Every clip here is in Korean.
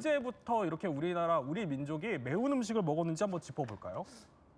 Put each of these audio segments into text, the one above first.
언제부터 이렇게 우리 민족이 매운 음식을 먹었는지 한번 짚어볼까요?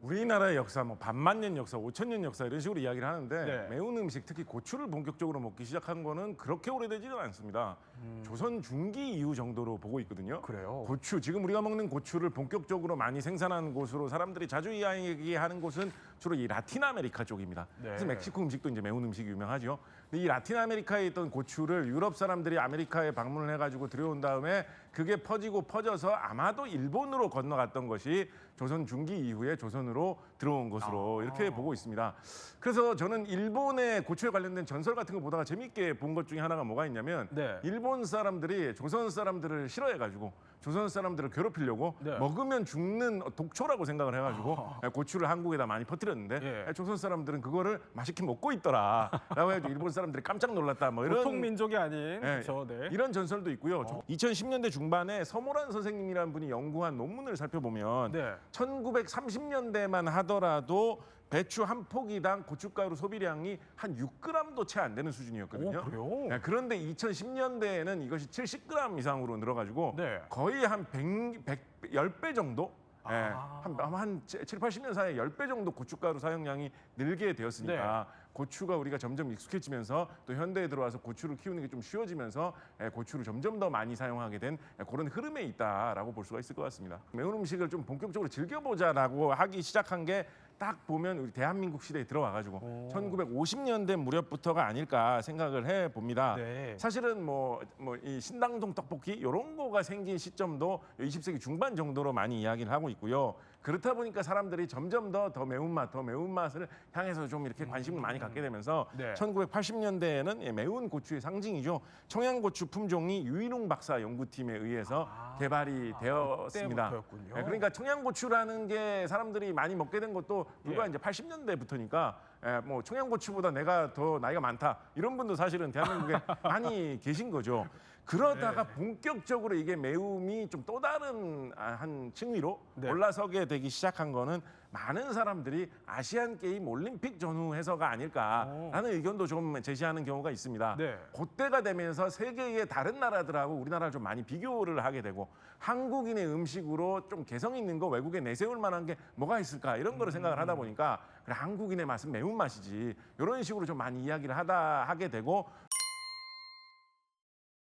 우리나라의 역사, 뭐 반만년 역사, 5천년 역사 이런 식으로 이야기를 하는데 네. 매운 음식, 특히 고추를 본격적으로 먹기 시작한 거는 그렇게 오래되지는 않습니다. 조선 중기 이후 정도로 보고 있거든요. 그래요? 고추, 지금 우리가 먹는 고추를 본격적으로 많이 생산하는 곳으로 사람들이 자주 이야기하는 곳은 주로 이 라틴 아메리카 쪽입니다. 네. 그래서 멕시코 음식도 이제 매운 음식이 유명하죠. 근데 이 라틴 아메리카에 있던 고추를 유럽 사람들이 아메리카에 방문을 해가지고 들여온 다음에 그게 퍼지고 퍼져서 아마도 일본으로 건너갔던 것이 조선 중기 이후에 조선으로 들어온 것으로 이렇게 보고 있습니다. 그래서 저는 일본의 고추에 관련된 전설 같은 거 보다가 재미있게 본 것 중에 하나가 뭐가 있냐면 네. 일본 사람들이 조선 사람들을 싫어해가지고 조선 사람들을 괴롭히려고 네. 먹으면 죽는 독초라고 생각을 해가지고 고추를 한국에다 많이 퍼뜨렸는데 예. 조선 사람들은 그거를 맛있게 먹고 있더라라고 해가지고 일본 사람들이 깜짝 놀랐다 뭐 이런 보통 민족이 아닌 예, 그렇죠. 네. 이런 전설도 있고요. 2010년대 중반에 서모란 선생님이라는 분이 연구한 논문을 살펴보면 네. 1930년대만 하더라도 배추 한 포기당 고춧가루 소비량이 한 6g도 채 안 되는 수준이었거든요. 오, 그래요? 네, 그런데 2010년대에는 이것이 70g 이상으로 늘어가지고 네. 거의 한 10배 정도? 예, 한 7, 80년 사이에 10배 정도 고춧가루 사용량이 늘게 되었으니까 고추가 우리가 점점 익숙해지면서 또 현대에 들어와서 고추를 키우는 게 좀 쉬워지면서 고추를 점점 더 많이 사용하게 된 그런 흐름에 있다라고 볼 수가 있을 것 같습니다. 매운 음식을 좀 본격적으로 즐겨보자라고 하기 시작한 게 딱 보면 우리 대한민국 시대에 들어와가지고 1950년대 무렵부터가 아닐까 생각을 해봅니다. 네. 사실은 이 신당동 떡볶이 이런 거가 생긴 시점도 20세기 중반 정도로 많이 이야기를 하고 있고요. 그렇다 보니까 사람들이 점점 더 매운맛을 향해서 좀 이렇게 관심을 많이 갖게 되면서 네. 1980년대에는 매운 고추의 상징이죠. 청양고추 품종이 유일웅 박사 연구팀에 의해서 개발이 되었습니다. 그때부터였군요. 그러니까 청양고추라는 게 사람들이 많이 먹게 된 것도 불과 이제 80년대부터니까 뭐 청양고추보다 내가 더 나이가 많다 이런 분도 사실은 대한민국에 많이 계신 거죠. 그러다가 본격적으로 이게 매움이 좀 또 다른 한 층위로 올라서게 되기 시작한 거는 많은 사람들이 아시안 게임 올림픽 전후해서가 아닐까라는 의견도 좀 제시하는 경우가 있습니다. 네. 그때가 되면서 세계의 다른 나라들하고 우리나라를 좀 많이 비교를 하게 되고 한국인의 음식으로 좀 개성 있는 거 외국에 내세울 만한 게 뭐가 있을까 이런 거를 생각을 하다 보니까 그래, 한국인의 맛은 매운맛이지 이런 식으로 좀 많이 이야기를 하게 되고